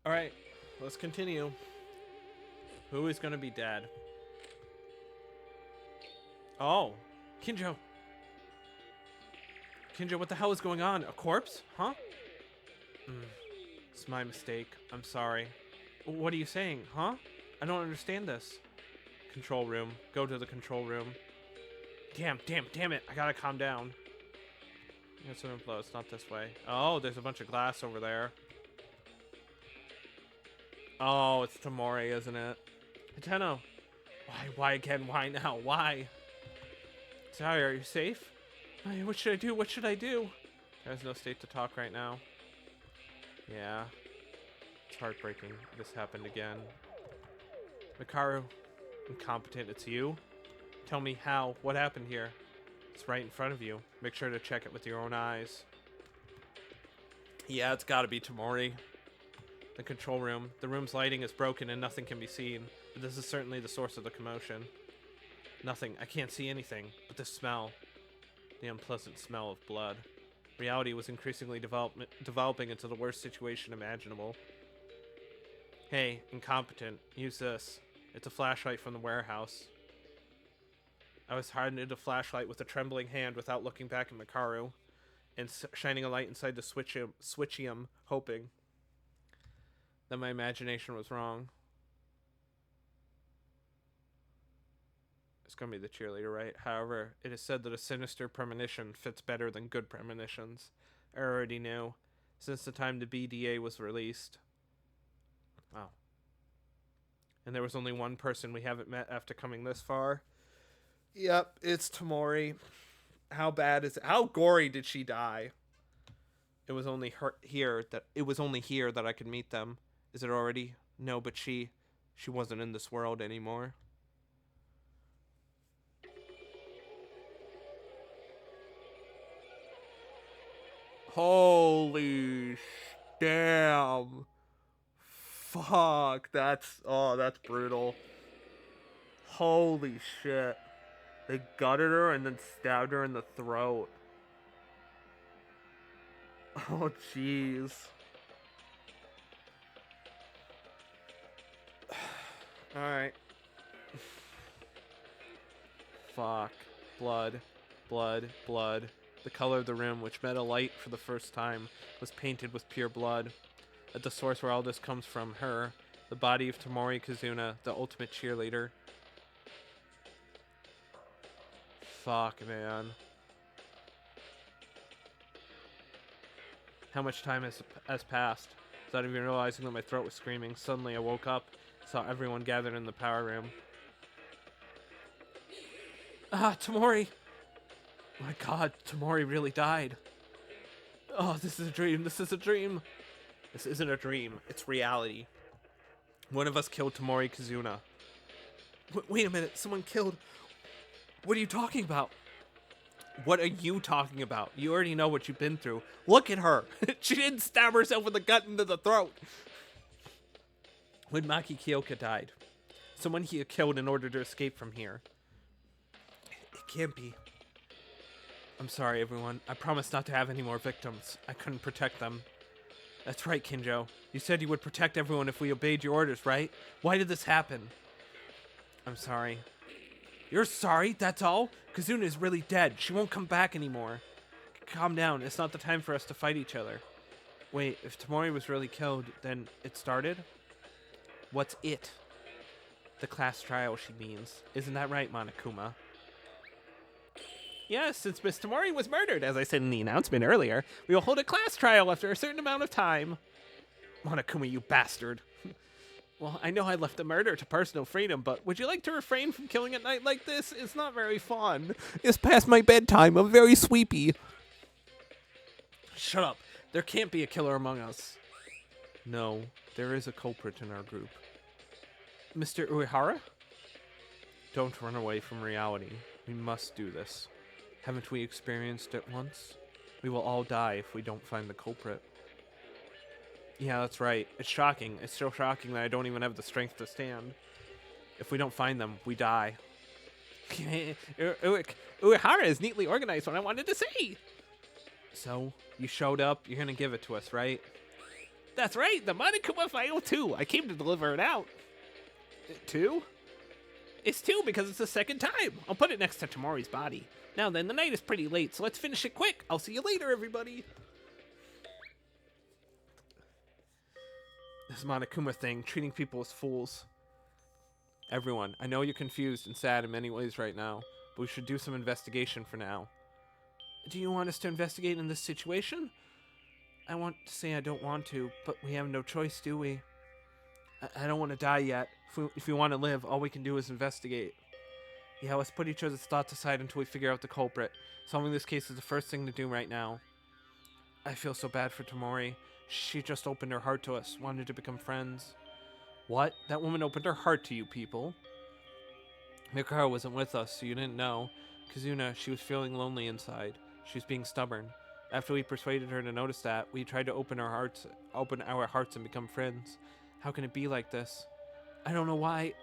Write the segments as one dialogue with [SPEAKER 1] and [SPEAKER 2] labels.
[SPEAKER 1] Alright, let's continue. Who is gonna be dead? Oh, Kinjo. Kinjo, what the hell is going on? A corpse? Huh? It's my mistake. I'm sorry. What are you saying, huh? I don't understand this. Control room. Go to the control room. Damn it. I gotta calm down. It's an inflow. It's not this way. Oh, there's a bunch of glass over there. Oh, it's Tamori, isn't it? Hateno. Why again? Why now? Why? Sorry, are you safe? What should I do? What should I do? There's no state to talk right now. Yeah. It's heartbreaking. This happened again. Mikaru. Incompetent, it's you? Tell me how. What happened here? It's right in front of you. Make sure to check it with your own eyes. Yeah, it's gotta be Tamori. The control room. The room's lighting is broken and nothing can be seen. But this is certainly the source of the commotion. Nothing. I can't see anything. But the smell. The unpleasant smell of blood. Reality was increasingly developing into the worst situation imaginable. Hey, incompetent. Use this. It's a flashlight from the warehouse. I was hardened a flashlight with a trembling hand without looking back at Mikaru, and shining a light inside the switchium, hoping that my imagination was wrong. It's gonna be the cheerleader, right? However, it is said that a sinister premonition fits better than good premonitions. I already knew, since the time the BDA was released. Wow. And there was only one person we haven't met after coming this far. Yep, it's Tamori. How bad is it? How gory did she die? It was only here that I could meet them. Is it already? No, but she wasn't in this world anymore. Holy damn. Fuck, that's brutal. Holy shit. They gutted her and then stabbed her in the throat. Oh, jeez. Alright. Fuck. Blood. Blood. Blood. The color of the room, which met a light for the first time, was painted with pure blood. At the source where all this comes from, her, the body of Tamori Kazuna, the ultimate cheerleader. Fuck, man. How much time has passed? Without even realizing that my throat was screaming, suddenly I woke up, saw everyone gathered in the power room. Ah, Tamori! My god, Tamori really died. Oh, this is a dream. This is a dream. This isn't a dream. It's reality. One of us killed Tamori Kazuna. Wait a minute. Someone killed... What are you talking about? What are you talking about? You already know what you've been through. Look at her. She didn't stab herself with the gut into the throat. When Maki Kyoka died, someone he had killed in order to escape from here. It can't be. I'm sorry, everyone. I promised not to have any more victims. I couldn't protect them. That's right, Kinjo. You said you would protect everyone if we obeyed your orders, right? Why did this happen? I'm sorry. You're sorry? That's all? Kazuna is really dead. She won't come back anymore. Calm down. It's not the time for us to fight each other. Wait, if Tamori was really killed, then it started? What's it? The class trial, she means. Isn't that right, Monokuma? Yes, since Miss Tamori was murdered, as I said in the announcement earlier, we will hold a class trial after a certain amount of time. Monokuma, you bastard. Well, I know I left the murder to personal freedom, but would you like to refrain from killing at night like this? It's not very fun. It's past my bedtime. I'm very sleepy. Shut up. There can't be a killer among us. No, there is a culprit in our group. Mr. Uehara? Don't run away from reality. We must do this. Haven't we experienced it once? We will all die if we don't find the culprit. Yeah, that's right. It's shocking. It's so shocking that I don't even have the strength to stand. If we don't find them, we die. Uehara is neatly organized what I wanted to say. So, you showed up. You're going to give it to us, right? That's right, the Monokuma File 2. I came to deliver it out. 2? It's 2 because it's the second time. I'll put it next to Tamori's body. Now then, the night is pretty late, so let's finish it quick. I'll see you later, everybody. This Monokuma thing, treating people as fools. Everyone, I know you're confused and sad in many ways right now, but we should do some investigation for now. Do you want us to investigate in this situation? I want to say I don't want to, but we have no choice, do we? I don't want to die yet. If we want to live, all we can do is investigate. Yeah, let's put each other's thoughts aside until we figure out the culprit. Solving this case is the first thing to do right now. I feel so bad for Tamori. She just opened her heart to us, wanted to become friends. What? That woman opened her heart to you people? Mikaro wasn't with us, so you didn't know. Kazuna, she was feeling lonely inside. She was being stubborn. After we persuaded her to notice that, we tried to open our hearts and become friends. How can it be like this? I don't know why.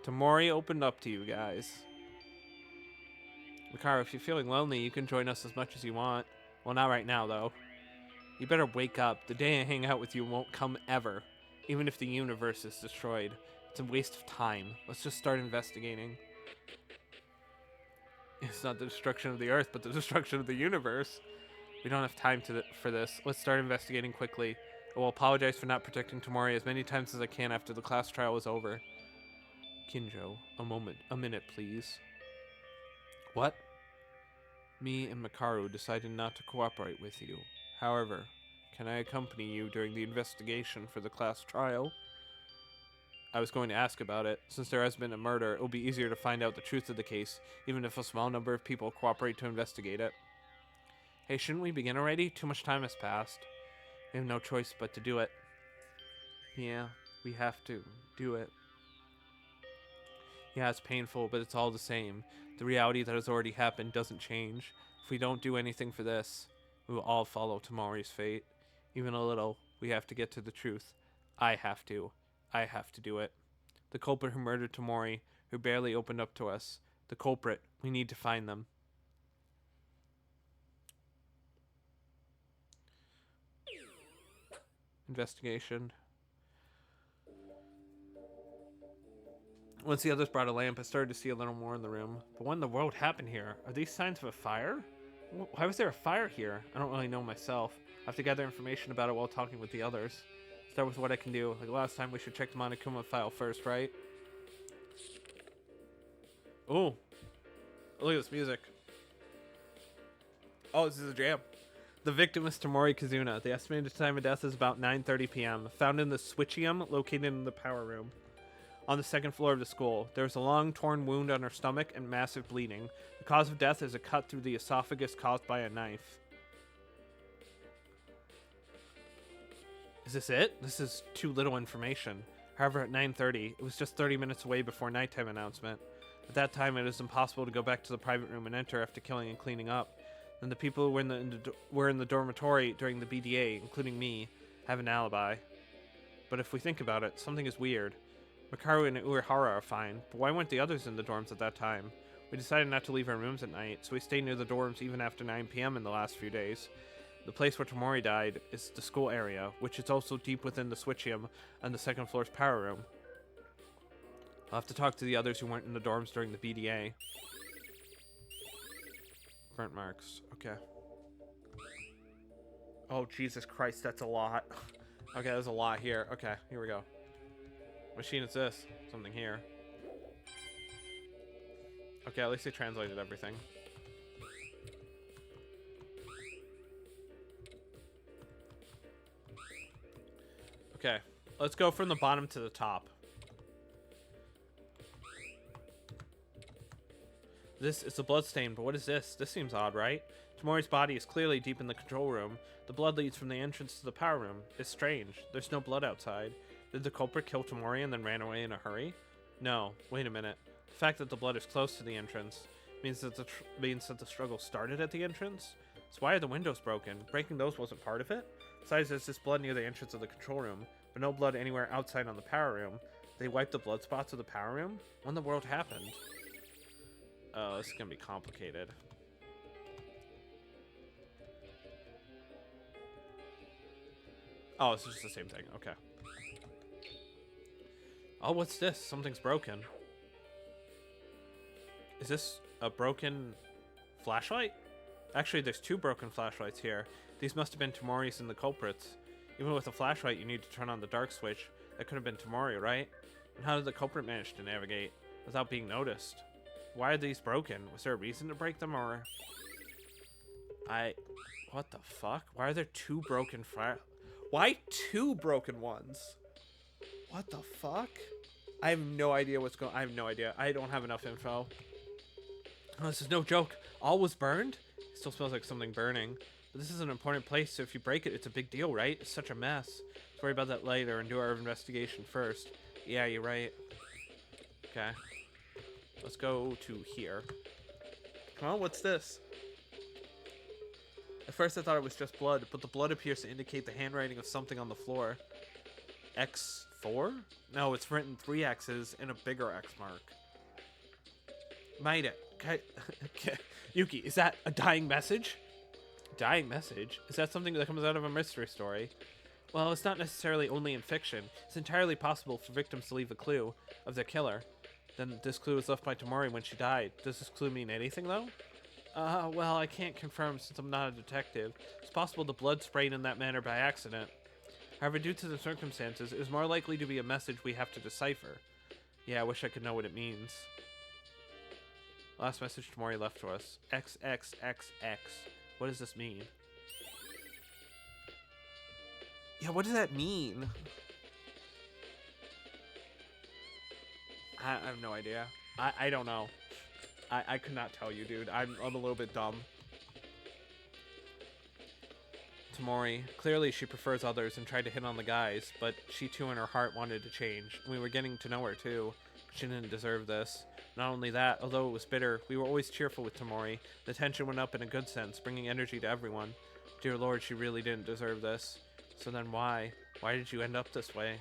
[SPEAKER 1] Tamori opened up to you guys. Mikaro, if you're feeling lonely, you can join us as much as you want. Well, not right now, though. You better wake up. The day I hang out with you won't come ever. Even if the universe is destroyed. It's a waste of time. Let's just start investigating. It's not the destruction of the Earth, but the destruction of the universe. We don't have time for this. Let's start investigating quickly. I will apologize for not protecting Tamori as many times as I can after the class trial is over. Kinjo, a minute, please. What? Me and Makaru decided not to cooperate with you. However, can I accompany you during the investigation for the class trial? I was going to ask about it. Since there has been a murder, it will be easier to find out the truth of the case, even if a small number of people cooperate to investigate it. Hey, shouldn't we begin already? Too much time has passed. We have no choice but to do it. Yeah, we have to do it. Yeah, it's painful, but it's all the same. The reality that has already happened doesn't change. If we don't do anything for this, we will all follow Tamori's fate. Even a little, we have to get to the truth. I have to. I have to do it. The culprit who murdered Tamori, who barely opened up to us. The culprit. We need to find them. Investigation. Once the others brought a lamp, I started to see a little more in the room. But what in the world happened here? Are these signs of a fire? Why was there a fire here? I don't really know myself. I have to gather information about it while talking with the others. Start with what I can do. Like last time, we should check the Monokuma file first, right? Ooh. Look at this music. Oh, this is a jam. The victim is Tamori Kazuna. The estimated time of death is about 9:30 p.m. Found in the switchium located in the power room. On the second floor of the school. There is a long, torn wound on her stomach and massive bleeding. The cause of death is a cut through the esophagus caused by a knife. Is this it? This is too little information. However, at 9:30, it was just 30 minutes away before nighttime announcement. At that time, it is impossible to go back to the private room and enter after killing and cleaning up. Then the people who were in the dormitory during the BDA, including me, have an alibi. But if we think about it, something is weird. Makaru and Uehara are fine, but why weren't the others in the dorms at that time? We decided not to leave our rooms at night, so we stayed near the dorms even after 9 p.m. in the last few days. The place where Tamori died is the school area, which is also deep within the switchium and the second floor's power room. I'll have to talk to the others who weren't in the dorms during the BDA. Burnt marks. Okay. Oh, Jesus Christ, that's a lot. Okay, there's a lot here. Okay, here we go. Machine is this. Something here. Okay, at least they translated everything. Okay, let's go from the bottom to the top. This is a bloodstain, but what is this? This seems odd, right? Tamori's body is clearly deep in the control room. The blood leads from the entrance to the power room. It's strange. There's no blood outside. Did the culprit kill Tamori and then ran away in a hurry? No. Wait a minute. The fact that the blood is close to the entrance means that the struggle started at the entrance? So why are the windows broken? Breaking those wasn't part of it? Besides, there's this blood near the entrance of the control room, but no blood anywhere outside on the power room. They wiped the blood spots of the power room? When the world happened? Oh, this is gonna be complicated. Oh, it's just the same thing. Okay. Oh, what's this? Something's broken. Is this a broken flashlight? Actually, there's 2 broken flashlights here. These must have been Tamori's and the culprits. Even with a flashlight, you need to turn on the dark switch. That could have been Tamori, right? And how did the culprit manage to navigate without being noticed? Why are these broken? Was there a reason to break them, or... What the fuck? Why are there 2 broken Why 2 broken ones? What the fuck? I have no idea what's going... I have no idea. I don't have enough info. Oh, this is no joke. All was burned? It still smells like something burning. But this is an important place, so if you break it, it's a big deal, right? It's such a mess. Let's worry about that later and do our investigation first. Yeah, you're right. Okay. Let's go to here. Come on, what's this? At first I thought it was just blood, but the blood appears to indicate the handwriting of something on the floor. X4? No, it's written 3 X's and a bigger X mark. Maida, Yuki, is that a dying message? Dying message? Is that something that comes out of a mystery story? Well, it's not necessarily only in fiction. It's entirely possible for victims to leave a clue of their killer. Then this clue was left by Tamori when she died. Does this clue mean anything, though? Well, I can't confirm since I'm not a detective. It's possible the blood sprayed in that manner by accident. However, due to the circumstances, it is more likely to be a message we have to decipher. Yeah, I wish I could know what it means. Last message Tamori left to us. XXXX. What does this mean? Yeah, what does that mean? I have no idea. I don't know. I could not tell you, dude. I'm a little bit dumb. Tamori. Clearly she prefers others and tried to hit on the guys, but she too in her heart wanted to change. We were getting to know her too. She didn't deserve this. Not only that, although it was bitter, we were always cheerful with Tamori. The tension went up in a good sense, bringing energy to everyone. Dear Lord, she really didn't deserve this. So then why? Why did you end up this way?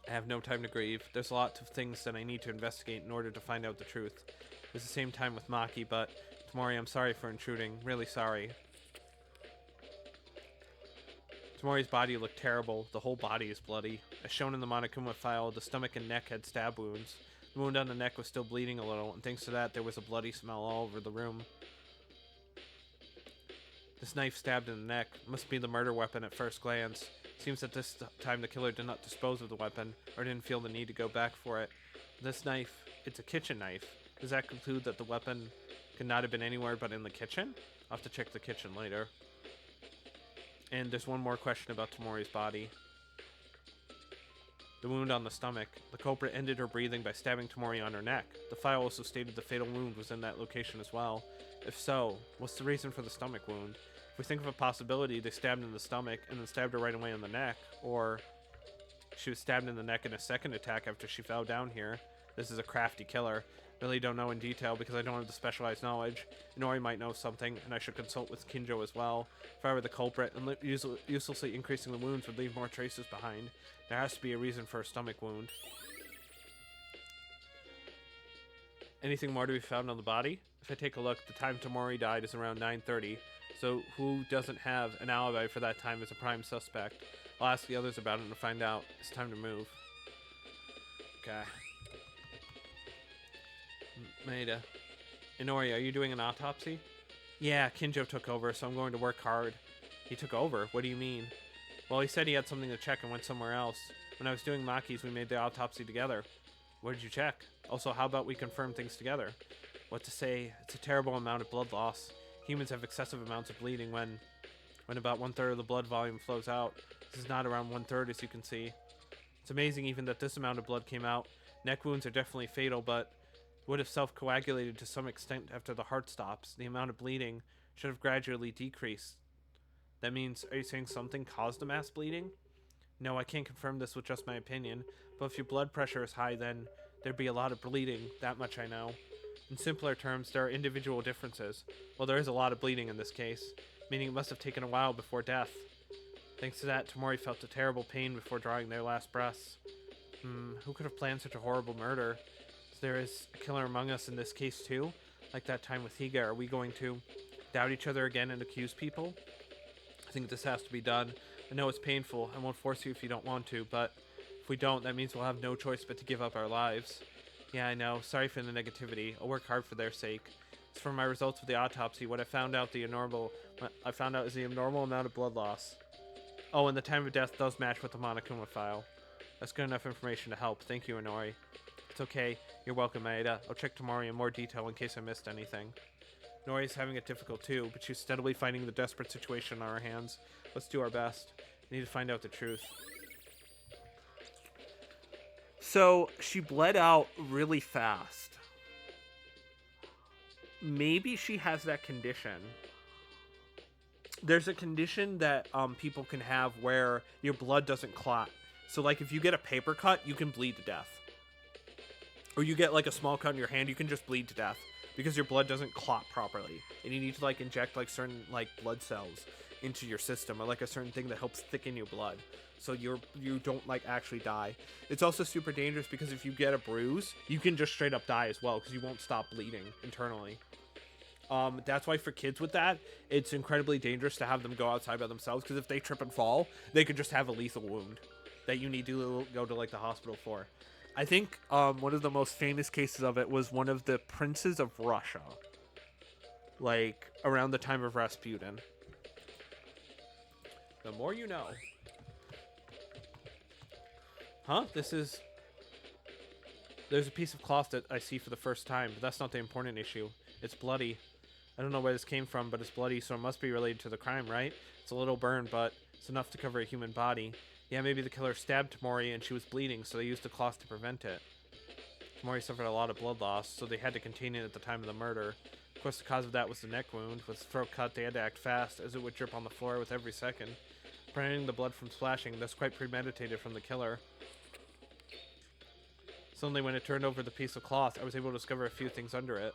[SPEAKER 1] I have no time to grieve. There's a lot of things that I need to investigate in order to find out the truth. It was the same time with Maki, but Tamori, I'm sorry for intruding. Really sorry. Tamori's body looked terrible. The whole body is bloody. As shown in the Monokuma file, the stomach and neck had stab wounds. The wound on the neck was still bleeding a little, and thanks to that, there was a bloody smell all over the room. This knife stabbed in the neck must be the murder weapon at first glance. Seems that this time the killer did not dispose of the weapon, or didn't feel the need to go back for it. This knife, it's a kitchen knife. Does that conclude that the weapon could not have been anywhere but in the kitchen? I'll have to check the kitchen later. And there's one more question about Tamori's body. The wound on the stomach. The culprit ended her breathing by stabbing Tamori on her neck. The file also stated the fatal wound was in that location as well. If so, what's the reason for the stomach wound? If we think of a possibility, they stabbed in the stomach and then stabbed her right away in the neck, or she was stabbed in the neck in a second attack after she fell down here. This is a crafty killer. Really don't know in detail because I don't have the specialized knowledge. Inori might know something, and I should consult with Kinjo as well. If I were the culprit, and uselessly increasing the wounds would leave more traces behind. There has to be a reason for a stomach wound. Anything more to be found on the body? If I take a look, the time Tamori died is around 9:30. So who doesn't have an alibi for that time as a prime suspect? I'll ask the others about it and find out. It's time to move. Okay. Maida. Inori, are you doing an autopsy? Yeah, Kinjo took over, so I'm going to work hard. He took over? What do you mean? Well, he said he had something to check and went somewhere else. When I was doing Maki's, we made the autopsy together. What did you check? Also, how about we confirm things together? What to say? It's a terrible amount of blood loss. Humans have excessive amounts of bleeding when about 1/3 of the blood volume flows out. This is not around 1/3, as you can see. It's amazing even that this amount of blood came out. Neck wounds are definitely fatal, but would have self-coagulated to some extent after the heart stops. The amount of bleeding should have gradually decreased. That means, are you saying something caused the mass bleeding? No, I can't confirm this with just my opinion, but if your blood pressure is high, then there'd be a lot of bleeding. That much I know. In simpler terms, there are individual differences. Well, there is a lot of bleeding in this case, meaning it must have taken a while before death. Thanks to that, Tamori felt a terrible pain before drawing their last breaths. Who could have planned such a horrible murder? So there is a killer among us in this case too? Like that time with Higa, are we going to doubt each other again and accuse people? think this has to be done. I know it's painful. I won't force you if you don't want to, but if we don't, that means we'll have no choice but to give up our lives. Yeah, I know. Sorry for the negativity. I'll work hard for their sake. As for my results of the autopsy, what I found out is the abnormal amount of blood loss. Oh, and the time of death does match with the Monokuma file. That's good enough information to help. Thank you, Inori. It's okay. You're welcome, Maeda. I'll check tomorrow in more detail in case I missed anything. Inori's having it difficult too, but she's steadily fighting the desperate situation on our hands. Let's do our best. I need to find out the truth. So, she bled out really fast. Maybe she has that condition. There's a condition that people can have where your blood doesn't clot. So, like, if you get a paper cut, you can bleed to death. Or you get, like, a small cut in your hand, you can just bleed to death. Because your blood doesn't clot properly. And you need to, like, inject, like, certain, like, blood cells into your system. Or, like, a certain thing that helps thicken your blood. So you don't, like, actually die. It's also super dangerous because if you get a bruise, you can just straight up die as well. Because you won't stop bleeding internally. That's why for kids with that, it's incredibly dangerous to have them go outside by themselves. Because if they trip and fall, they could just have a lethal wound that you need to go to, like, the hospital for. I think one of the most famous cases of it was one of the princes of Russia. Like, around the time of Rasputin. The more you know. Huh? There's a piece of cloth that I see for the first time, but that's not the important issue. It's bloody. I don't know where this came from, but it's bloody, so it must be related to the crime, right? It's a little burn, but it's enough to cover a human body. Yeah, maybe the killer stabbed Tamori and she was bleeding, so they used the cloth to prevent it. Tamori suffered a lot of blood loss, so they had to contain it at the time of the murder. Of course, the cause of that was the neck wound. With the throat cut, they had to act fast, as it would drip on the floor with every second. Preventing the blood from splashing, that's quite premeditated from the killer. Suddenly, when it turned over the piece of cloth, I was able to discover a few things under it.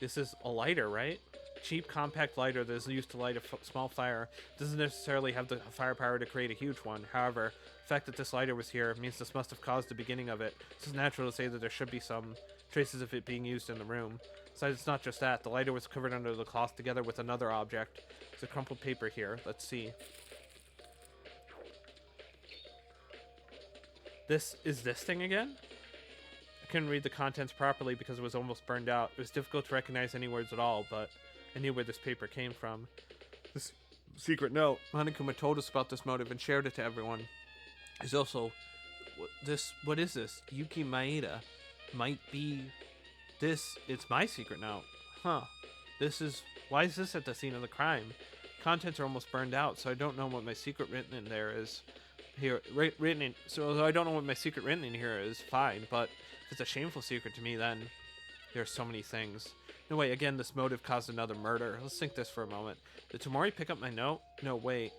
[SPEAKER 1] This is a lighter, right? Cheap, compact lighter that is used to light a small fire doesn't necessarily have the firepower to create a huge one. However, the fact that this lighter was here means this must have caused the beginning of it. So it's natural to say that there should be some traces of it being used in the room. Besides, it's not just that. The lighter was covered under the cloth together with another object. There's a crumpled paper here. Let's see. This thing again? I couldn't read the contents properly because it was almost burned out. It was difficult to recognize any words at all, but I knew where this paper came from. This secret note. Monokuma told us about this motive and shared it to everyone. There's also what is this? Yuki Maeda might be this. It's my secret note. Huh. Why is this at the scene of the crime? Contents are almost burned out, so I don't know what my secret written in there is. So I don't know what my secret written in here is, fine, but if it's a shameful secret to me, then there are so many things. No, wait, again, this motive caused another murder. Let's think this for a moment. Did Tamori pick up my note? No, wait.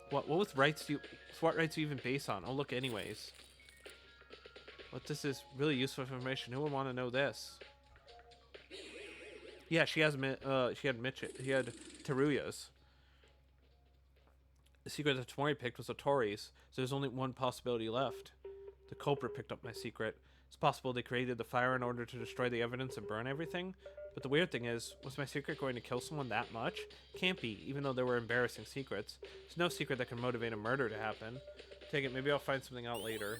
[SPEAKER 1] What rights do you even base on? Oh, look, anyways. This is really useful information. Who would want to know this? Yeah, she had Teruya's. The secret that Tamori picked was Otori's, so there's only one possibility left. The culprit picked up my secret. It's possible they created the fire in order to destroy the evidence and burn everything, but the weird thing is, was my secret going to kill someone that much? Can't be, even though there were embarrassing secrets. There's no secret that can motivate a murder to happen. Take it, maybe I'll find something out later.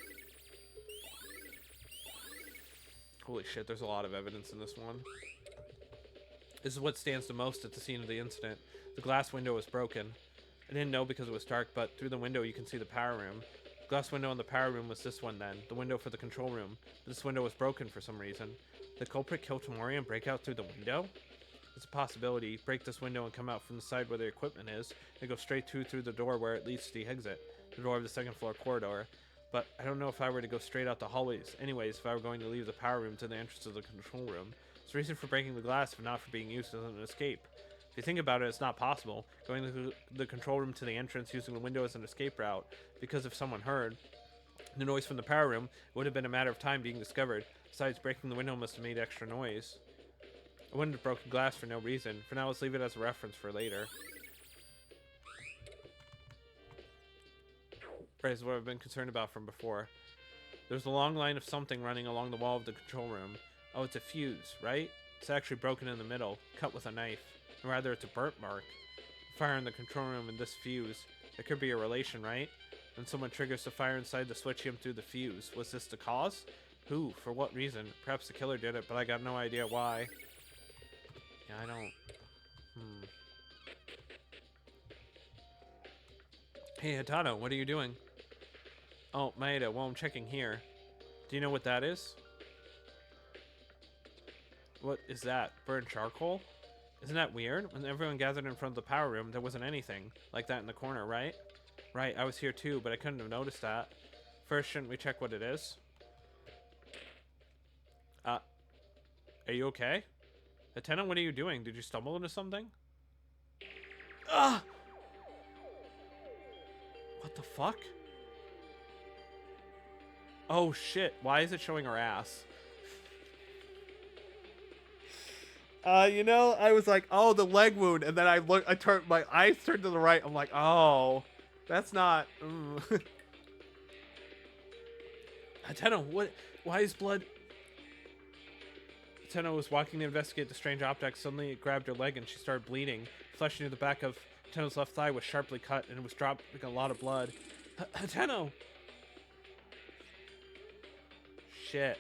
[SPEAKER 1] Holy shit, there's a lot of evidence in this one. This is what stands the most at the scene of the incident. The glass window was broken. I didn't know because it was dark, but through the window you can see the power room. The glass window in the power room was this one then, the window for the control room. But this window was broken for some reason. Did the culprit kill Tamori and break out through the window? It's a possibility. Break this window and come out from the side where the equipment is, and go straight through the door where it leads to the exit, the door of the second floor corridor. But I don't know if I were to go straight out the hallways. Anyways, if I were going to leave the power room to the entrance of the control room. It's the reason for breaking the glass, if not for being used as an escape. If you think about it, it's not possible. Going to the control room to the entrance using the window as an escape route, because if someone heard the noise from the power room, it would have been a matter of time being discovered. Besides, breaking the window must have made extra noise. I wouldn't have broken glass for no reason. For now, let's leave it as a reference for later. Right, this is what I've been concerned about from before. There's a long line of something running along the wall of the control room. Oh, it's a fuse, right? It's actually broken in the middle, cut with a knife. Or rather, it's a burnt mark. Fire in the control room and this fuse. There could be a relation, right? When someone triggers the fire inside the switchium through the fuse. Was this the cause? Who? For what reason? Perhaps the killer did it, but I got no idea why. Yeah, I don't... Hey, Hitano, what are you doing? Oh, Maeda, well, I'm checking here. Do you know what that is? What is that? Burned charcoal? Isn't that weird? When everyone gathered in front of the power room, there wasn't anything like that in the corner, right? Right, I was here too, but I couldn't have noticed that. First, shouldn't we check what it is? Are you okay? Atena, what are you doing? Did you stumble into something? Ah! What the fuck? Oh shit, why is it showing her ass? You know, I was like, oh, the leg wound, and then I turned, my eyes turned to the right, I'm like, oh, that's not, Atena, what, why is blood? Atena was walking to investigate the strange object. Suddenly it grabbed her leg and she started bleeding. Flesh near the back of Atena's left thigh was sharply cut and it was dropping a lot of blood. Atena! Shit.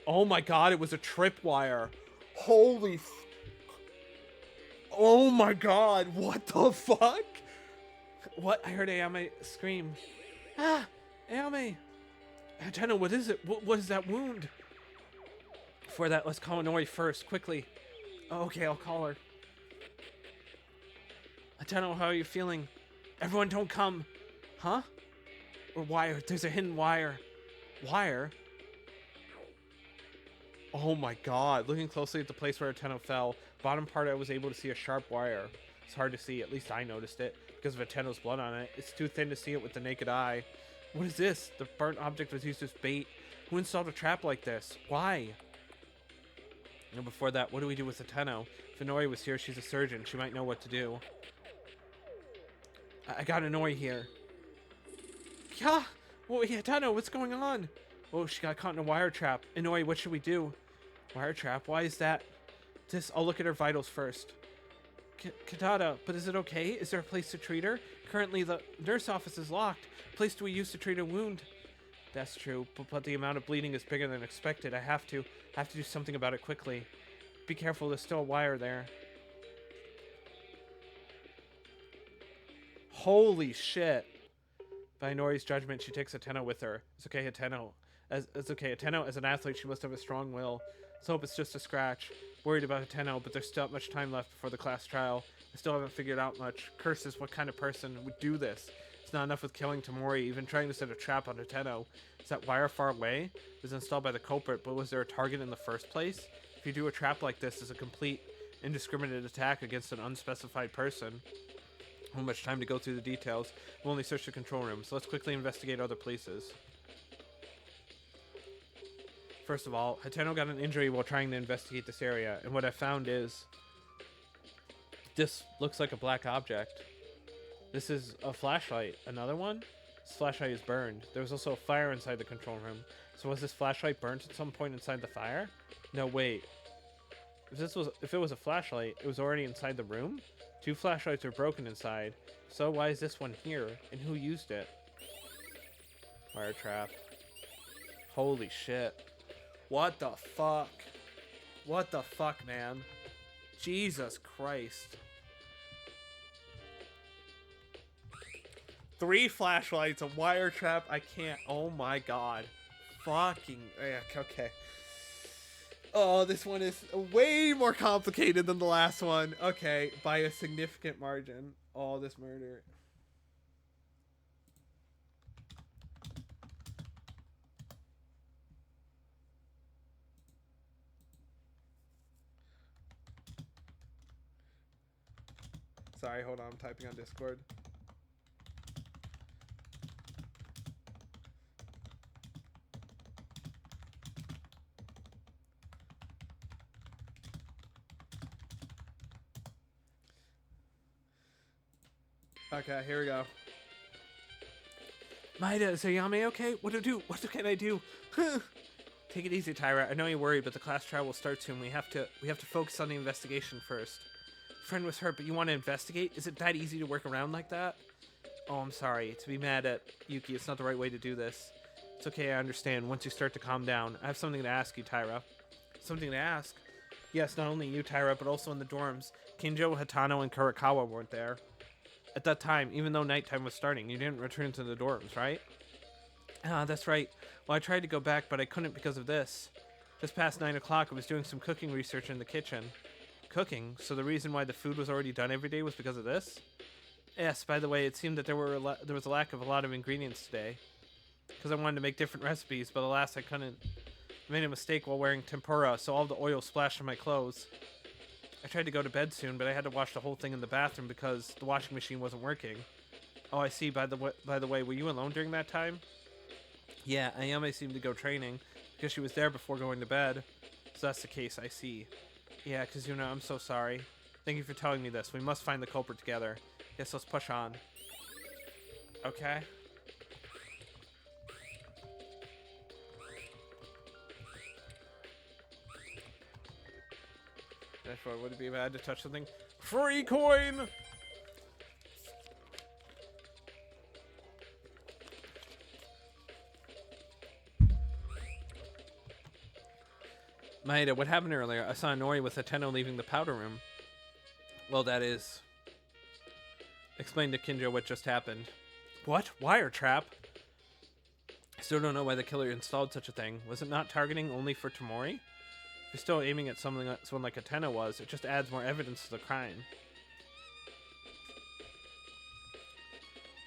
[SPEAKER 1] Oh my god, it was a tripwire. Holy oh my god, what the fuck? What? I heard Ayame scream. Ah! Ayame! Atena, what is it? What is that wound? Before that, let's call Inori first, quickly. Oh, okay, I'll call her. Ateno, how are you feeling? Everyone don't come. Huh? Or wire. There's a hidden wire. Wire? Oh my god. Looking closely at the place where Ateno fell, bottom part I was able to see a sharp wire. It's hard to see, at least I noticed it, because of Ateno's blood on it. It's too thin to see it with the naked eye. What is this? The burnt object was used as bait. Who installed a trap like this? Why? And before that, what do we do with Ateno? If Inori was here, she's a surgeon. She might know what to do. I got Inori here. Yeah! Whoa, Ateno, what's going on? Oh, she got caught in a wire trap. Inori, what should we do? Wire trap? Why is that? I'll look at her vitals first. Katada, but is it okay? Is there a place to treat her? Currently, the nurse office is locked. Place do we use to treat a wound? That's true, but the amount of bleeding is bigger than expected. I have to do something about it quickly. Be careful, there's still a wire there. Holy shit. By Inori's judgment, she takes Ateno with her. It's okay, Ateno. It's okay, Ateno, as an athlete, she must have a strong will. Let's hope it's just a scratch. Worried about Ateno, but there's still not much time left before the class trial. I still haven't figured out much. Curses, what kind of person would do this? It's not enough with killing Tamori, even trying to set a trap on Ateno. Is that wire far away? It was installed by the culprit, but was there a target in the first place? If you do a trap like this, it's a complete, indiscriminate attack against an unspecified person. Not much time to go through the details. We'll only search the control room, so let's quickly investigate other places. First of all, Hateno got an injury while trying to investigate this area, and what I found is this looks like a black object. This is a flashlight. Another one? This flashlight is burned. There was also a fire inside the control room. So was this flashlight burnt at some point inside the fire? No, wait. If it was a flashlight, it was already inside the room? 2 flashlights are broken inside. So why is this one here? And who used it? Wire trap. Holy shit. What the fuck? What the fuck, man? Jesus Christ. 3 flashlights, a wire trap. I can't. Oh my god. Fucking. Okay. Oh, this one is way more complicated than the last one. Okay, by a significant margin. Oh, this murder. Sorry, hold on. I'm typing on Discord. Okay, here we go. Maeda, is Ayame okay? What to do? What can I do? Take it easy, Tyra. I know you're worried, but the class trial will start soon. We have to focus on the investigation first. Friend was hurt, but you want to investigate? Is it that easy to work around like that? Oh, I'm sorry. To be mad at Yuki, it's not the right way to do this. It's okay, I understand. Once you start to calm down, I have something to ask you, Tyra. Something to ask? Yes, not only you, Tyra, but also in the dorms. Kinjo, Hatano, and Kurakawa weren't there. At that time, even though nighttime was starting, you didn't return to the dorms, right? Ah, that's right. Well, I tried to go back, but I couldn't because of this. Just past 9 o'clock, I was doing some cooking research in the kitchen. Cooking? So the reason why the food was already done every day was because of this? Yes, by the way, it seemed that there was a lack of a lot of ingredients today. Because I wanted to make different recipes, but alas, I couldn't. I made a mistake while wearing tempura, so all the oil splashed on my clothes. I tried to go to bed soon, but I had to wash the whole thing in the bathroom because the washing machine wasn't working. Oh, I see. By the way, were you alone during that time? Yeah, Ayame seemed to go training because she was there before going to bed. So that's the case, I see. Yeah, because I'm so sorry. Thank you for telling me this. We must find the culprit together. Yes, let's push on. Okay. Therefore, would it be bad to touch something? Free coin! Maeda, what happened earlier? I saw Nori with Ateno leaving the powder room. Well, that is... Explain to Kinjo what just happened. What? Wire trap? I still don't know why the killer installed such a thing. Was it not targeting only for Tomori? If you're still aiming at someone like Ateno was, it just adds more evidence to the crime.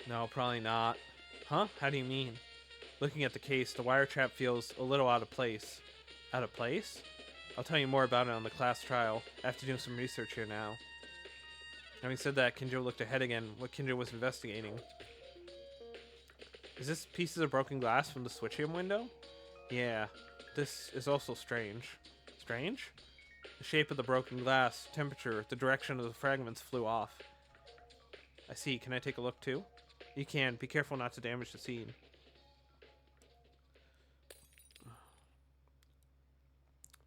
[SPEAKER 1] No, probably not. Huh? How do you mean? Looking at the case, the wire trap feels a little out of place. Out of place? I'll tell you more about it on the class trial. I have to do some research here now. Having said that, Kinjo looked ahead again, what Kinjo was investigating. Is this pieces of broken glass from the switchium window? Yeah. This is also strange. Strange? The shape of the broken glass, temperature, the direction of the fragments flew off. I see. Can I take a look too? You can. Be careful not to damage the scene.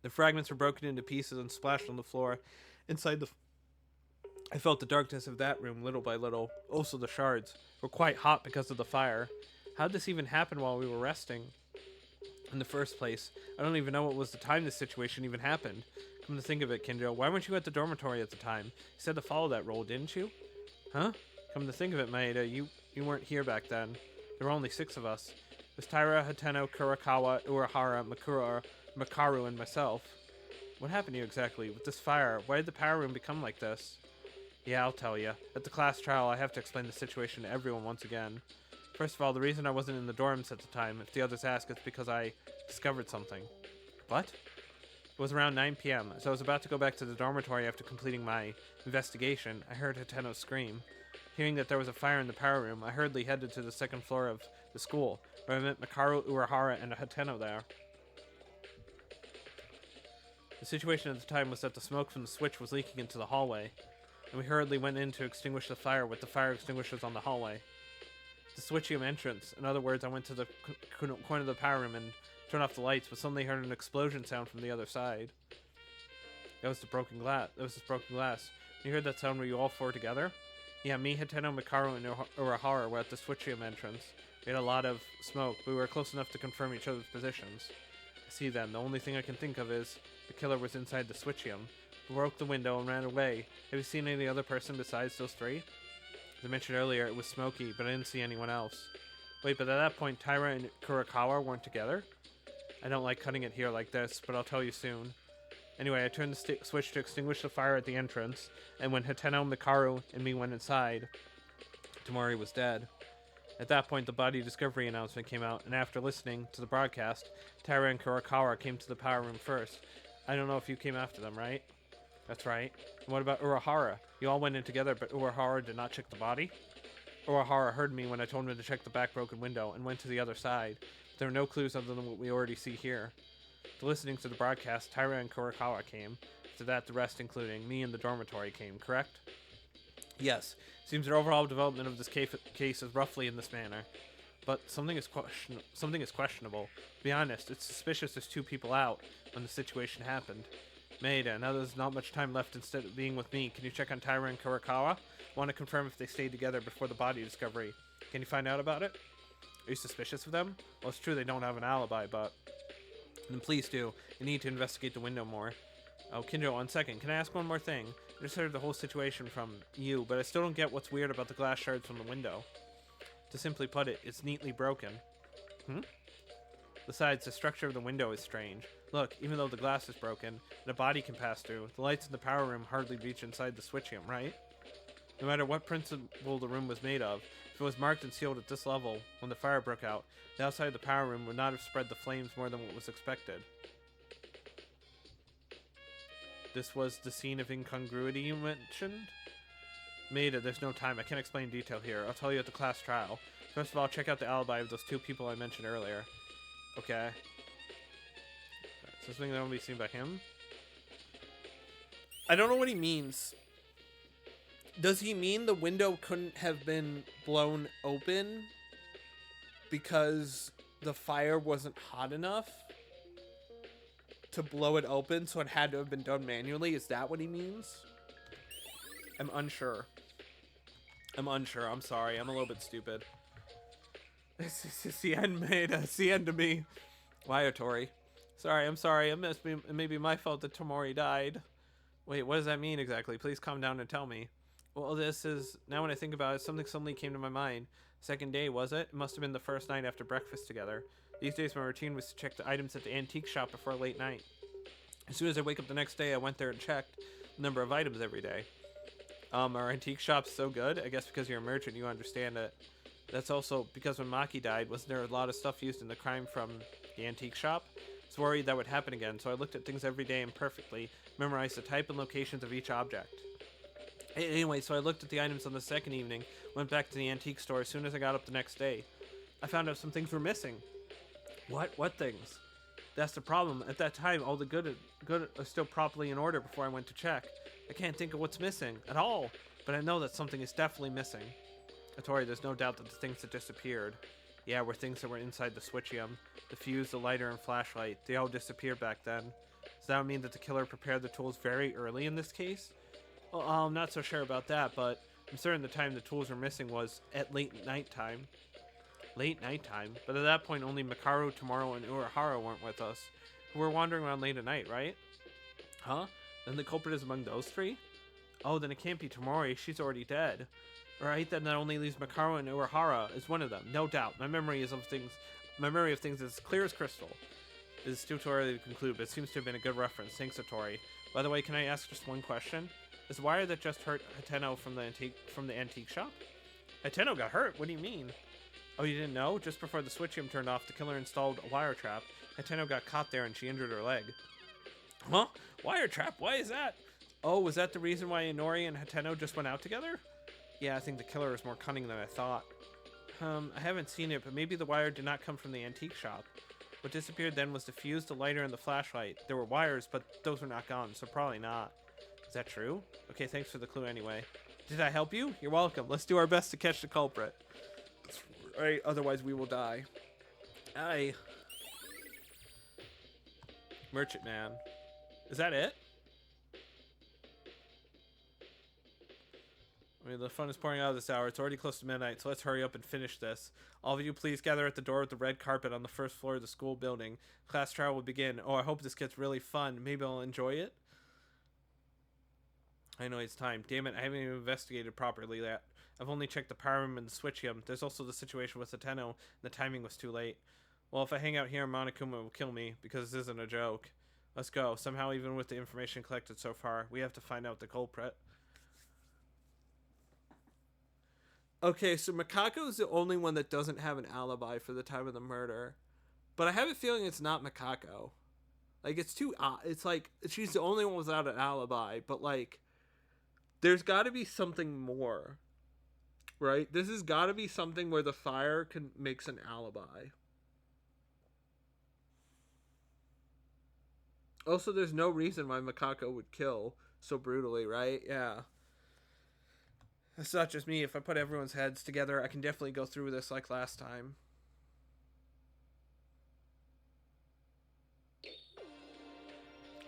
[SPEAKER 1] The fragments were broken into pieces and splashed on the floor. Inside the... I felt the darkness of that room little by little. Also the shards were quite hot because of the fire. How did this even happen while we were resting? In the first place, I don't even know what was the time this situation even happened. Come to think of it, Kinjo, why weren't you at the dormitory at the time? You said to follow that role, didn't you? Huh? Come to think of it, Maeda, you weren't here back then. There were only 6 of us. It was Taira, Hateno, Kurakawa, Urahara, Makaru, and myself. What happened to you exactly? With this fire, why did the power room become like this? Yeah, I'll tell you. At the class trial, I have to explain the situation to everyone once again. First of all, the reason I wasn't in the dorms at the time, if the others ask, it's because I discovered something. What? It was around 9 p.m., so I was about to go back to the dormitory after completing my investigation. I heard Hateno scream. Hearing that there was a fire in the power room, I hurriedly headed to the 2nd floor of the school, where I met Makaru, Urahara, and Hateno there. The situation at the time was that the smoke from the switch was leaking into the hallway, and we hurriedly went in to extinguish the fire with the fire extinguishers on the hallway. The switchium entrance. In other words, I went to the corner of the power room and turned off the lights, but suddenly heard an explosion sound from the other side. That was the broken glass. That was this broken glass. When you heard that sound, were you all 4 together? Yeah, me, Hateno, Makaru, and Urahara were at the switchium entrance. We had a lot of smoke, but we were close enough to confirm each other's positions. I see then. The only thing I can think of is the killer was inside the switchium. We broke the window and ran away. Have you seen any other person besides those 3? As I mentioned earlier, it was smoky, but I didn't see anyone else. Wait, but at that point, Taira and Kurakawa weren't together? I don't like cutting it here like this, but I'll tell you soon. Anyway, I turned the switch to extinguish the fire at the entrance, and when Hateno, Mikaru, and me went inside, Tomori was dead. At that point, the body discovery announcement came out, and after listening to the broadcast, Taira and Kurakawa came to the power room first. I don't know if you came after them, right? That's right. And what about Urahara? You all went in together, but Urahara did not check the body? Urahara heard me when I told him to check the back broken window and went to the other side. But there were no clues other than what we already see here. After listening to the broadcast, Taira and Kurakawa came. After that, the rest, including me and the dormitory, came, correct? Yes. Seems the overall development of this case is roughly in this manner. But something is questionable. To be honest, it's suspicious there's 2 people out when the situation happened. Maeda, now there's not much time left instead of being with me. Can you check on Tyra and Kurakawa? I want to confirm if they stayed together before the body discovery. Can you find out about it? Are you suspicious of them? Well, it's true they don't have an alibi, but... Then please do. You need to investigate the window more. Oh, Kinjo, 1 second. Can I ask one more thing? I just heard the whole situation from you, but I still don't get what's weird about the glass shards from the window. To simply put it, it's neatly broken. Besides, the structure of the window is strange. Look, even though the glass is broken, and a body can pass through, the lights in the power room hardly reach inside the switchium, right? No matter what principle the room was made of, if it was marked and sealed at this level, when the fire broke out, the outside of the power room would not have spread the flames more than what was expected. This was the scene of incongruity you mentioned? Maeda, there's no time. I can't explain detail here. I'll tell you at the class trial. First of all, check out the alibi of those 2 people I mentioned earlier. Okay. So something that won't be seen by him? I don't know what he means. Does he mean the window couldn't have been blown open because the fire wasn't hot enough to blow it open, so it had to have been done manually? Is that what he means? I'm unsure. I'm sorry. I'm a little bit stupid. It's the end, Maeda. It's the end to me. Why, Tori? Sorry, I'm sorry. It may be my fault that Tomori died. Wait, what does that mean exactly? Please calm down and tell me. Well, this is... Now when I think about it, something suddenly came to my mind. Second day, was it? It must have been the first night after breakfast together. These days, my routine was to check the items at the antique shop before late night. As soon as I wake up the next day, I went there and checked the number of items every day. Our antique shop's so good. I guess because you're a merchant, you understand it. That's also because when Maki died, wasn't there a lot of stuff used in the crime from the antique shop? I was worried that would happen again, so I looked at things every day and perfectly memorized the type and locations of each object. Anyway, so I looked at the items on the second evening, went back to the antique store as soon as I got up the next day. I found out some things were missing. What things? That's the problem. At that time, all the good are still properly in order before I went to check. I can't think of what's missing at all, but I know that something is definitely missing. Tori, there's no doubt that the things that disappeared, yeah, were things that were inside the switchium. The fuse, the lighter, and flashlight. They all disappeared back then. Does that mean that the killer prepared the tools very early in this case? Well, I'm not so sure about that, but I'm certain the time the tools were missing was at late nighttime. Late nighttime? But at that point, only Makaru, Tomorrow, and Urahara weren't with us. Who were wandering around late at night, right? Huh? Then the culprit is among those 3? Oh, then it can't be Tomori. She's already dead. Right, then that only leaves Makaru and Urahara as one of them. No doubt. My memory of things is clear as crystal. It is too early to conclude, but it seems to have been a good reference. Thanks, Satori. By the way, can I ask just one question? Is the wire that just hurt Hateno from the antique shop? Hateno got hurt? What do you mean? Oh, you didn't know? Just before the switchium turned off, the killer installed a wire trap. Hateno got caught there and she injured her leg. Huh? Wire trap? Why is that? Oh, was that the reason why Inori and Hateno just went out together? Yeah, I think the killer is more cunning than I thought. I haven't seen it, but maybe the wire did not come from the antique shop. What disappeared then was the fuse, the lighter, and the flashlight. There were wires, but those were not gone, so probably not. Is that true? Okay, thanks for the clue anyway. Did I help you? You're welcome. Let's do our best to catch the culprit. Right, otherwise we will die. Aye. Merchant man. Is that it? I mean, the fun is pouring out of this hour. It's already close to midnight, so let's hurry up and finish this. All of you, please gather at the door with the red carpet on the first floor of the school building. Class trial will begin. Oh, I hope this gets really fun. Maybe I'll enjoy it. I know it's time. Damn it, I haven't even investigated properly yet. I've only checked the power room and the switchium. There's also the situation with Sateno, and the timing was too late. Well, if I hang out here, Monokuma will kill me, because this isn't a joke. Let's go. Somehow, even with the information collected so far, we have to find out the culprit. Okay, so Makako is the only one that doesn't have an alibi for the time of the murder. But I have a feeling it's not Makako. Like, it's too... it's like, she's the only one without an alibi, but, like, there's got to be something more. Right? This has got to be something where the fire makes an alibi. Also, there's no reason why Makako would kill so brutally, right? Yeah. It's not just me. If I put everyone's heads together, I can definitely go through this like last time.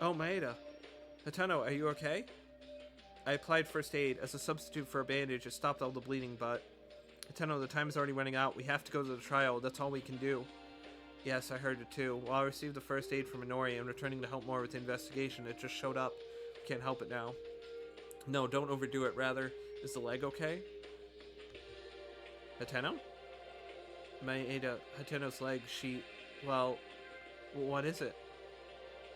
[SPEAKER 1] Oh, Maeda. Hateno, are you okay? I applied first aid. As a substitute for a bandage, it stopped all the bleeding, but... Hateno, the time is already running out. We have to go to the trial. That's all we can do. Yes, I heard it too. While I received the first aid from Inori and returning to help more with the investigation, it just showed up. Can't help it now. No, don't overdo it. Rather, is the leg okay? Hateno? Hateno's leg, well, what is it?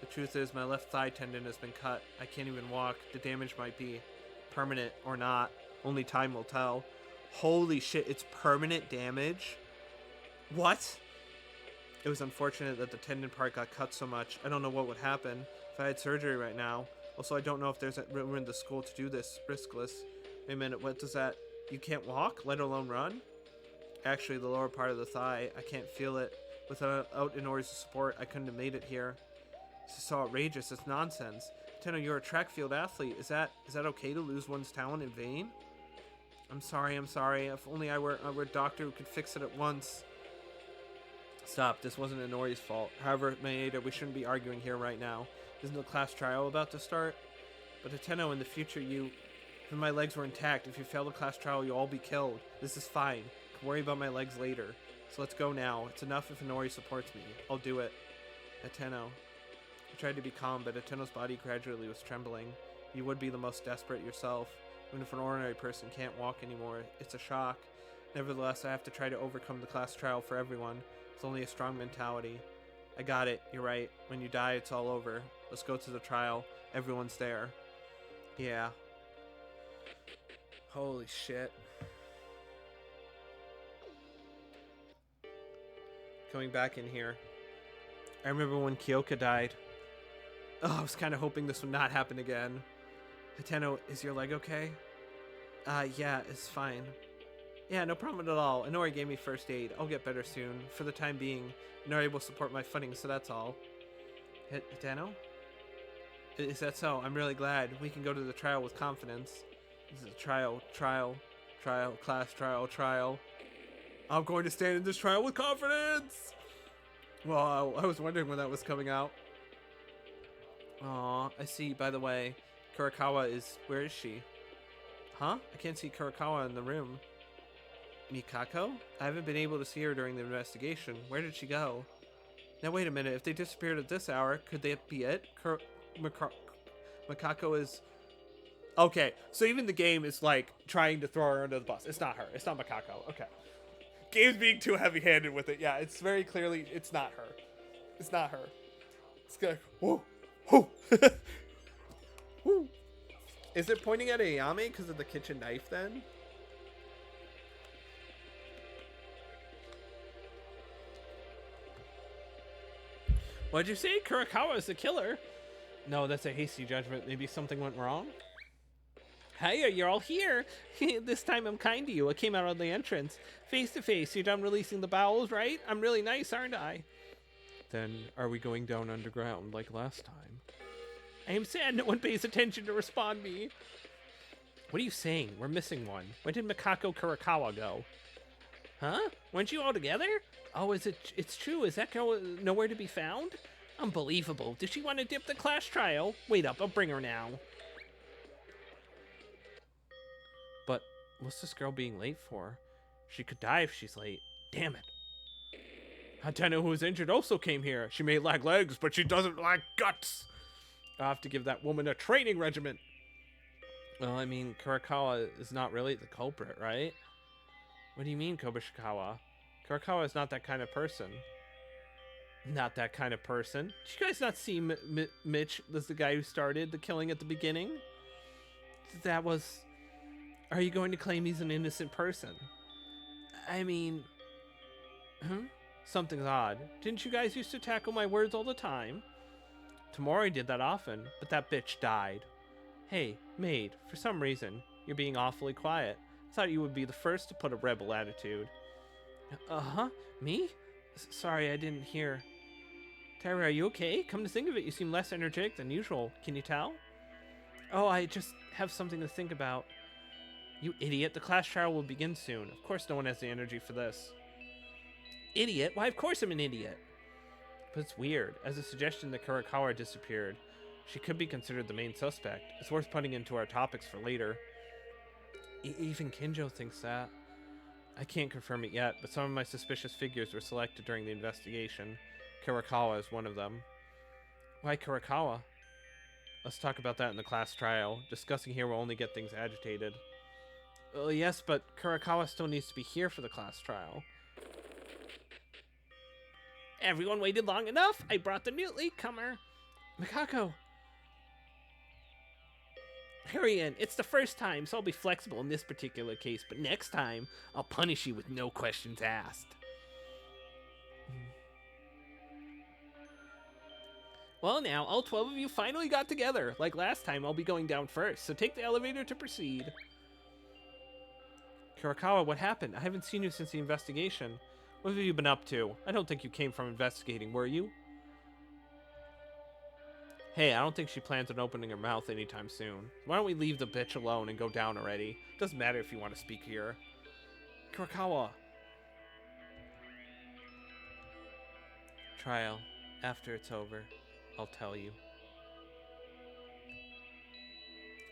[SPEAKER 1] The truth is, my left thigh tendon has been cut. I can't even walk. The damage might be permanent or not. Only time will tell. Holy shit, it's permanent damage? What? It was unfortunate that the tendon part got cut so much. I don't know what would happen if I had surgery right now. Also, I don't know if there's room in the school to do this riskless. Wait a minute, what does that... You can't walk, let alone run? Actually, the lower part of the thigh, I can't feel it. Without Inori's support, I couldn't have made it here. This is so outrageous, it's nonsense. Tenno, you're a track field athlete. Is that okay to lose one's talent in vain? I'm sorry. If only I were a doctor who could fix it at once. Stop, this wasn't Inori's fault. However, Maeda, we shouldn't be arguing here right now. Isn't the class trial about to start? But Tenno, in the future, if my legs were intact, if you fail the class trial, you'll all be killed. This is fine. I can worry about my legs later. So let's go now. It's enough if Inori supports me. I'll do it. Tenno. I tried to be calm, but Tenno's body gradually was trembling. You would be the most desperate yourself. Even if an ordinary person can't walk anymore, it's a shock. Nevertheless, I have to try to overcome the class trial for everyone. It's only a strong mentality. I got it. You're right. When you die, it's all over. Let's go to the trial. Everyone's there. Yeah. Holy shit. Coming back in here. I remember when Kyoka died. Oh, I was kind of hoping this would not happen again. Hateno, is your leg okay? Yeah, it's fine. Yeah, no problem at all. Inori gave me first aid. I'll get better soon. For the time being, Inori will support my footing, so that's all. Hateno? Is that so? I'm really glad. We can go to the trial with confidence. This is a trial, class trial. I'm going to stand in this trial with confidence! Well, I was wondering when that was coming out. Aw, I see, by the way. Kurakawa is... Where is she? Huh? I can't see Kurakawa in the room. Mikako? I haven't been able to see her during the investigation. Where did she go? Now wait a minute, if they disappeared at this hour, could that be it? Mikako is... Okay, so even the game is like trying to throw her under the bus. It's not her. It's not Mikako. Okay. Game's being too heavy-handed with it. Yeah, it's very clearly, it's not her. It's not her. It's like, whoa, whoa. Woo. Is it pointing at Ayame because of the kitchen knife then? What'd you say? Kurakawa is the killer? No, that's a hasty judgment. Maybe something went wrong? Hey, you're all here. This time I'm kind to you. I came out on the entrance. Face to face. You're done releasing the bowels, right? I'm really nice, aren't I? Then are we going down underground like last time? I am sad no one pays attention to respond me. What are you saying? We're missing one. When did Mikako Kurakawa go? Huh? Weren't you all together? Oh, it's true. Is that girl nowhere to be found? Unbelievable. Does she want to dip the class trial? Wait up, I'll bring her now. But what's this girl being late for? She could die if she's late. Damn it. Hateno, who was injured, also came here. She may lack legs, but she doesn't lack guts. I'll have to give that woman a training regimen. Well, I mean, Kurakawa is not really the culprit, right? What do you mean, Kobashikawa? Kurakawa is not that kind of person. Not that kind of person? Did you guys not see Mitch was the guy who started the killing at the beginning? That was... Are you going to claim he's an innocent person? I mean... Something's odd. Didn't you guys used to tackle my words all the time? Tamori did that often, but that bitch died. Hey, maid, for some reason, you're being awfully quiet. I thought you would be the first to put a rebel attitude. Uh-huh? Me? Sorry, I didn't hear. Terry, are you okay? Come to think of it, you seem less energetic than usual. Can you tell? Oh, I just have something to think about. You idiot, the class trial will begin soon. Of course no one has the energy for this. Idiot? Why, of course I'm an idiot. But it's weird. As a suggestion that Kurakawa disappeared. She could be considered the main suspect. It's worth putting into our topics for later. Even Kinjo thinks that. I can't confirm it yet, but some of my suspicious figures were selected during the investigation. Kurakawa is one of them. Why Kurakawa? Let's talk about that in the class trial. Discussing here will only get things agitated. Well, yes, but Kurakawa still needs to be here for the class trial. Everyone waited long enough. I brought the new latecomer. Mikako. Hurry in. It's the first time, so I'll be flexible in this particular case, but next time, I'll punish you with no questions asked. Well, now, all 12 of you finally got together. Like last time, I'll be going down first, so take the elevator to proceed. Kurakawa, what happened? I haven't seen you since the investigation. What have you been up to? I don't think you came from investigating, were you? Hey, I don't think she plans on opening her mouth anytime soon. Why don't we leave the bitch alone and go down already? Doesn't matter if you want to speak here. Kurakawa. Trial. After it's over, I'll tell you.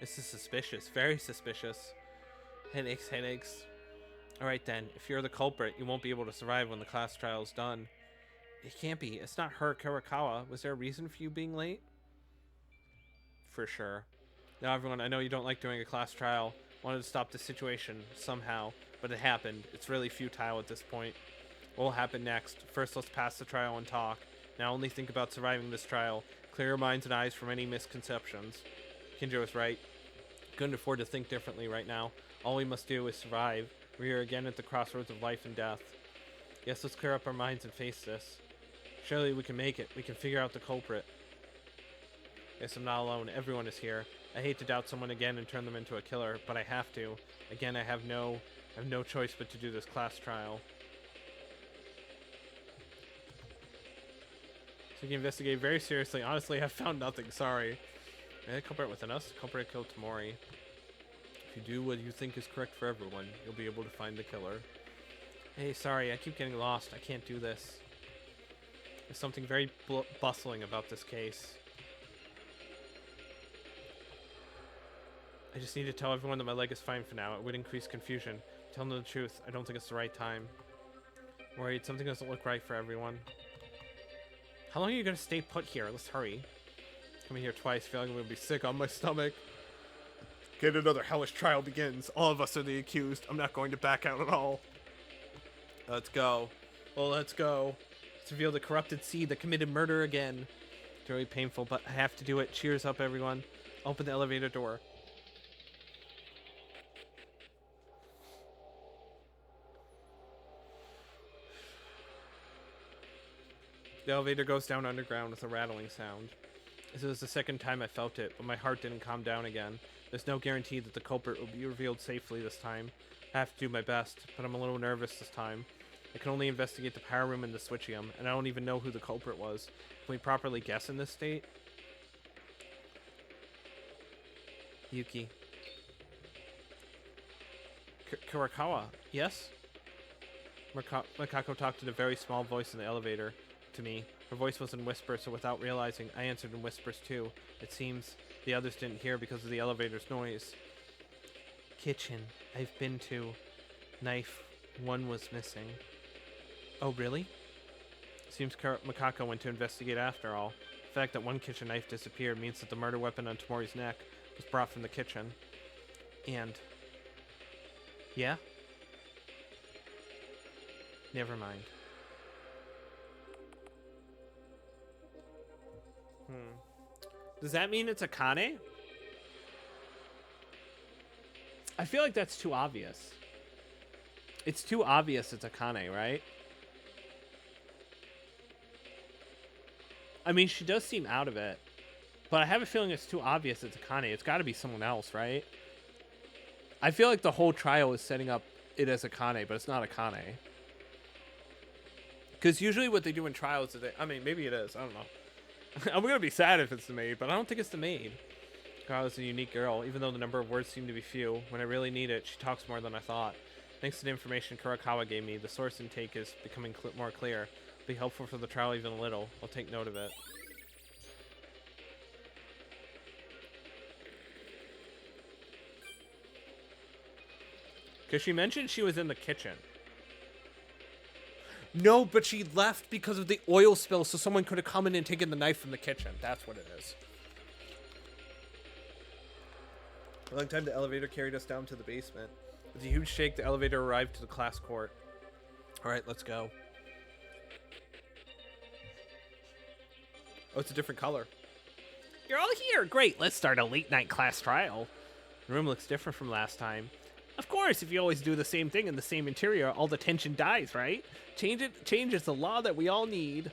[SPEAKER 1] This is suspicious. Very suspicious. Headaches, headaches. Alright then, if you're the culprit, you won't be able to survive when the class trial's done. It can't be. It's not her, Kurakawa. Was there a reason for you being late? For sure. Now everyone, I know you don't like doing a class trial. Wanted to stop the situation somehow, but it happened. It's really futile at this point. What will happen next? First, let's pass the trial and talk. Now only think about surviving this trial. Clear your minds and eyes from any misconceptions. Kinjo is right. Couldn't afford to think differently right now. All we must do is survive. We're again at the crossroads of life and death. Yes, let's clear up our minds and face this. Surely we can make it. We can figure out the culprit. Yes, I'm not alone. Everyone is here. I hate to doubt someone again and turn them into a killer, but I have to. Again, I have no choice but to do this class trial. So you can investigate very seriously. Honestly, I've found nothing. Sorry. The culprit within us. The culprit killed Tamori. If you do what you think is correct for everyone, you'll be able to find the killer. Hey, sorry, I keep getting lost. I can't do this. There's something very bustling about this case. I just need to tell everyone that my leg is fine for now. It would increase confusion. Tell them the truth. I don't think it's the right time. Worried, something doesn't look right for everyone. How long are you going to stay put here? Let's hurry. Coming here twice, feeling I'm going to be sick on my stomach. Get another hellish trial begins. All of us are the accused. I'm not going to back out at all. Let's go. Well, let's go. Let's reveal the corrupted seed that committed murder again. It's really painful, but I have to do it. Cheers up, everyone. Open the elevator door. The elevator goes down underground with a rattling sound. This was the second time I felt it, but my heart didn't calm down again. There's no guarantee that the culprit will be revealed safely this time. I have to do my best, but I'm a little nervous this time. I can only investigate the power room and the switchium, and I don't even know who the culprit was. Can we properly guess in this state? Yuki. Kurakawa, yes? Mikako talked in a very small voice in the elevator to me. Her voice was in whispers, so without realizing, I answered in whispers too. It seems the others didn't hear because of the elevator's noise. Kitchen. I've been to. Knife. One was missing. Oh, really? Seems Mikako went to investigate after all. The fact that one kitchen knife disappeared means that the murder weapon on Tamori's neck was brought from the kitchen. And... yeah? Never mind. Does that mean it's Akane? I feel like that's too obvious. It's too obvious it's Akane, right? I mean, she does seem out of it. But I have a feeling it's too obvious it's Akane. It's got to be someone else, right? I feel like the whole trial is setting up it as Akane, but it's not Akane. Because usually what they do in trials is I mean, maybe it is. I don't know. I'm going to be sad if it's the maid, but I don't think it's the maid. Girl is a unique girl, even though the number of words seem to be few. When I really need it, she talks more than I thought. Thanks to the information Kurakawa gave me, the source intake is becoming more clear. It'll be helpful for the trial even a little. I'll take note of it. Because she mentioned she was in the kitchen. No, but she left because of the oil spill, so someone could have come in and taken the knife from the kitchen. That's what it is. A long time the elevator carried us down to the basement. With a huge shake, the elevator arrived to the class court. All right, let's go. Oh, it's a different color. You're all here. Great. Let's start a late night class trial. The room looks different from last time. Of course, if you always do the same thing in the same interior, all the tension dies, right? Change is the law that we all need.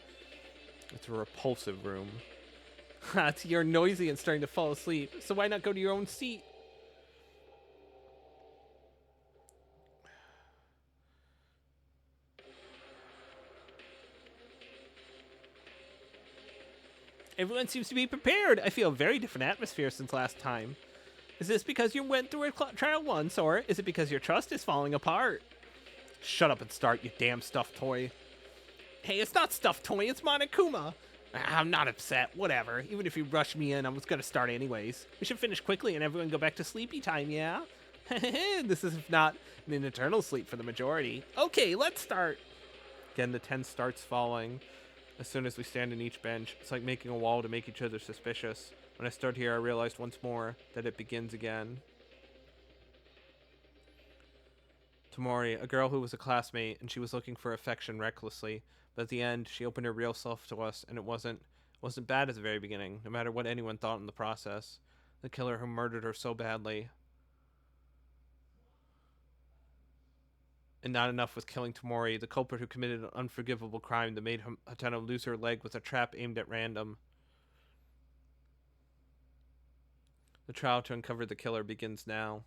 [SPEAKER 1] It's a repulsive room. You're noisy and starting to fall asleep, so why not go to your own seat? Everyone seems to be prepared. I feel a very different atmosphere since last time. Is this because you went through a trial once, or is it because your trust is falling apart? Shut up and start, you damn stuffed toy. Hey, it's not stuffed toy, it's Monokuma. I'm not upset, whatever. Even if you rushed me in, I was gonna start anyways. We should finish quickly and everyone go back to sleepy time, yeah? This is if not an eternal sleep for the majority. Okay, let's start. Again, the tense starts falling. As soon as we stand in each bench, it's like making a wall to make each other suspicious. When I stood here, I realized once more that it begins again. Tamori, a girl who was a classmate, and she was looking for affection recklessly. But at the end, she opened her real self to us, and it wasn't bad at the very beginning, no matter what anyone thought in the process. The killer who murdered her so badly. And not enough with killing Tamori, the culprit who committed an unforgivable crime that made Hateno lose her leg with a trap aimed at random. The trial to uncover the killer begins now.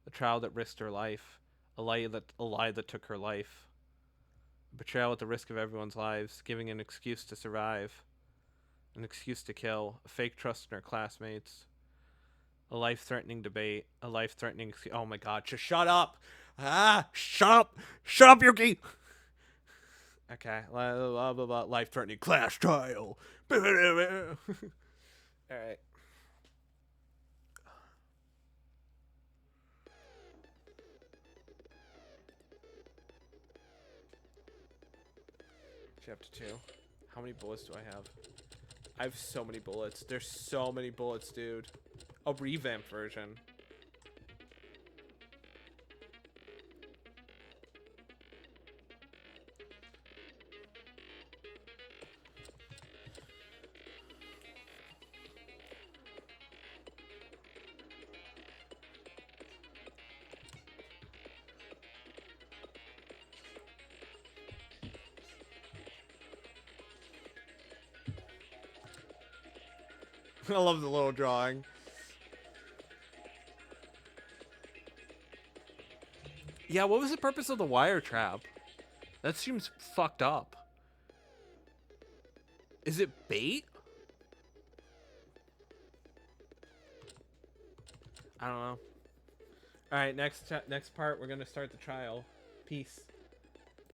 [SPEAKER 1] The trial that risked her life. A lie that took her life. A betrayal at the risk of everyone's lives, giving an excuse to survive. An excuse to kill. A fake trust in her classmates. A life-threatening debate. A life-threatening... Oh my god, just shut up! Shut up! Shut up, Yuki! Okay, blah, blah, blah. Life-threatening class trial. Alright. Chapter 2. How many bullets do I have? I have so many bullets. There's so many bullets, dude. A revamped version. I love the little drawing. Yeah, what was the purpose of the wire trap? That seems fucked up. Is it bait? I don't know. All right, next part, we're gonna start the trial. Peace.